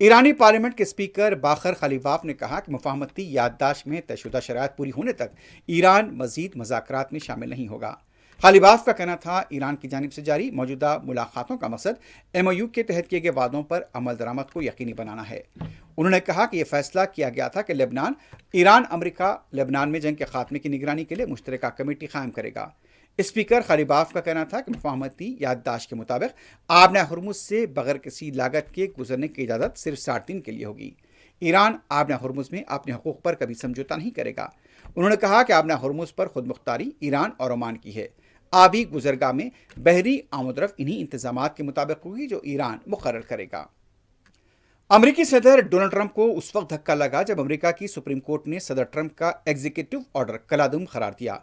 ایرانی پارلیمنٹ کے اسپیکر باقر خلیباف نے کہا کہ مفاہمتی یادداشت میں طے شدہ شرائط پوری ہونے تک ایران مزید مذاکرات میں شامل نہیں ہوگا۔ خلیباف کا کہنا تھا ایران کی جانب سے جاری موجودہ ملاقاتوں کا مقصد ایم او یو کے تحت کیے گئے وعدوں پر عمل درآمد کو یقینی بنانا ہے۔ انہوں نے کہا کہ یہ فیصلہ کیا گیا تھا کہ ایران امریکہ لبنان میں جنگ کے خاتمے کی نگرانی کے لیے مشترکہ کمیٹی قائم کرے گا۔ اسپیکر خلیباف کا کہنا تھا کہ مفاہمتی یادداشت کے مطابق آبنہ ہرمز سے بغیر کسی لاگت کے گزرنے کی اجازت صرف 60 دن کے لیے ہوگی۔ ایران آبنہ ہرمز میں اپنے حقوق پر کبھی سمجھوتا نہیں کرے گا۔ انہوں نے کہا کہ آبنہ ہرمز پر خود مختاری ایران اور عمان کی ہے۔ آبی گزرگاہ میں بحری آمد و رفت انہی انتظامات کے مطابق ہوگی جو ایران مقرر کرے گا۔ امریکی صدر ڈونلڈ ٹرمپ کو اس وقت دھکا لگا جب امریکہ کی سپریم کورٹ نے صدر ٹرمپ کا ایگزیکٹو آرڈر کالعدم قرار دیا۔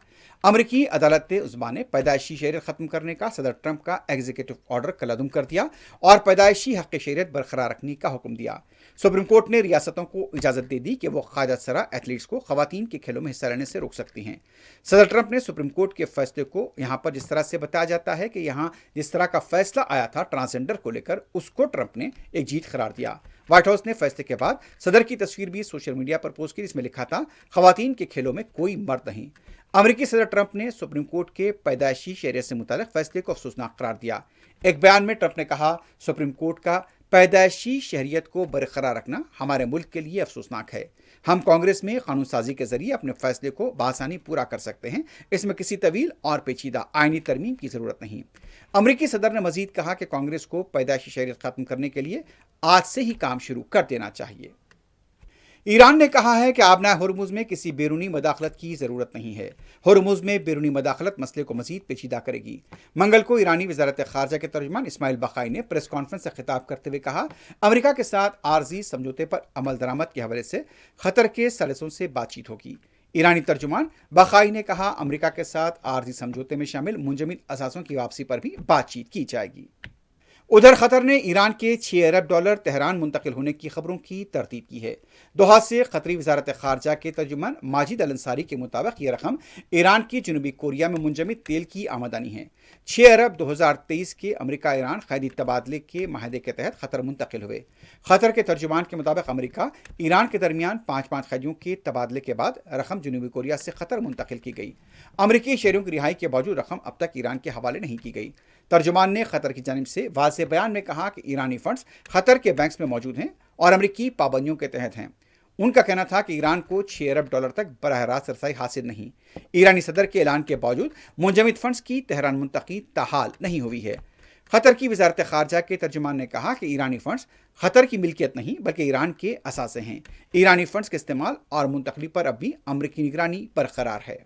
امریکی عدالت عظمیٰ نے پیدائشی شہریت ختم کرنے کا صدر ٹرمپ کا ایگزیکٹو آرڈر کالعدم کر دیا اور پیدائشی حق شہریت برقرار رکھنے کا حکم دیا۔ سپریم کورٹ نے ریاستوں کو اجازت دے دی کہ وہ خواجہ سرا ایتھلیٹس کو خواتین کے کھیلوں میں حصہ لینے سے روک سکتی ہیں۔ صدر ٹرمپ نے سپریم کورٹ کے فیصلے کو یہاں پر جس طرح سے بتایا جاتا ہے کہ یہاں جس طرح کا فیصلہ آیا تھا ٹرانسجنڈر کو لے کر، اس کو ٹرمپ نے ایک جیت قرار دیا۔ وائٹ ہاؤس نے فیصلے کے بعد صدر کی تصویر بھی سوشل میڈیا پر پوسٹ کی، جس میں لکھا تھا خواتین کے کھیلوں میں کوئی مرد نہیں۔ امریکی صدر ٹرمپ نے سپریم کورٹ کے پیدائشی شہریت سے متعلق فیصلے کو افسوسناک قرار دیا۔ ایک بیان میں ٹرمپ نے کہا، سپریم کورٹ کا پیدائشی شہریت کو برقرار رکھنا ہمارے ملک کے لیے افسوسناک ہے۔ ہم کانگریس میں قانون سازی کے ذریعے اپنے فیصلے کو بآسانی پورا کر سکتے ہیں۔ اس میں کسی طویل اور پیچیدہ آئینی ترمیم کی ضرورت نہیں۔ امریکی صدر نے مزید کہا کہ کانگریس کو پیدائشی شہریت ختم کرنے کے لیے آج سے ہی کام شروع کر دینا چاہیے۔ ایران نے کہا ہے کہ آبنہ ہرمز میں کسی بیرونی مداخلت کی ضرورت نہیں ہے۔ ہرمز میں بیرونی مداخلت مسئلے کو مزید پیچیدہ کرے گی۔ منگل کو ایرانی وزارت خارجہ کے ترجمان اسماعیل بقائی نے پریس کانفرنس سے خطاب کرتے ہوئے کہا، امریکہ کے ساتھ عارضی سمجھوتے پر عمل درآمد کے حوالے سے قطر کے ثالثوں سے بات چیت ہوگی۔ ایرانی ترجمان بقائی نے کہا، امریکہ کے ساتھ عارضی سمجھوتے میں شامل منجمد اثاثوں کی واپسی پر بھی بات چیت کی جائے گی۔ ادھر قطر نے ایران کے $6 ارب تہران منتقل ہونے کی خبروں کی تردید کی ہے۔ دوحہ سے قطری وزارت خارجہ کے ترجمان ماجد الانصاری کے مطابق یہ رقم ایران کی جنوبی کوریا میں منجمد تیل کی آمدنی ہے۔ 6 ارب 2023 کے امریکہ ایران قیدی تبادلے کے معاہدے کے تحت قطر منتقل ہوئے۔ قطر کے ترجمان کے مطابق امریکہ ایران کے درمیان 5 قیدیوں کے تبادلے کے بعد رقم جنوبی کوریا سے قطر منتقل کی گئی۔ امریکی شہریوں کی رہائی کے باوجود رقم اب تک ایران کے حوالے نہیں کی گئی۔ ترجمان نے قطر کی جانب سے واضح بیان میں کہا کہ ایرانی فنڈز قطر کے بینکس میں موجود ہیں اور امریکی پابندیوں کے تحت ہیں۔ ان کا کہنا تھا کہ ایران کو $6 ارب تک براہ راست رسائی حاصل نہیں۔ ایرانی صدر کے اعلان کے باوجود منجمد فنڈز کی تہران منتقلی تاحال نہیں ہوئی ہے۔ قطر کی وزارت خارجہ کے ترجمان نے کہا کہ ایرانی فنڈز قطر کی ملکیت نہیں بلکہ ایران کے اثاثے ہیں۔ ایرانی فنڈز کے استعمال اور منتقلی پر اب بھی امریکی نگرانی برقرار ہے۔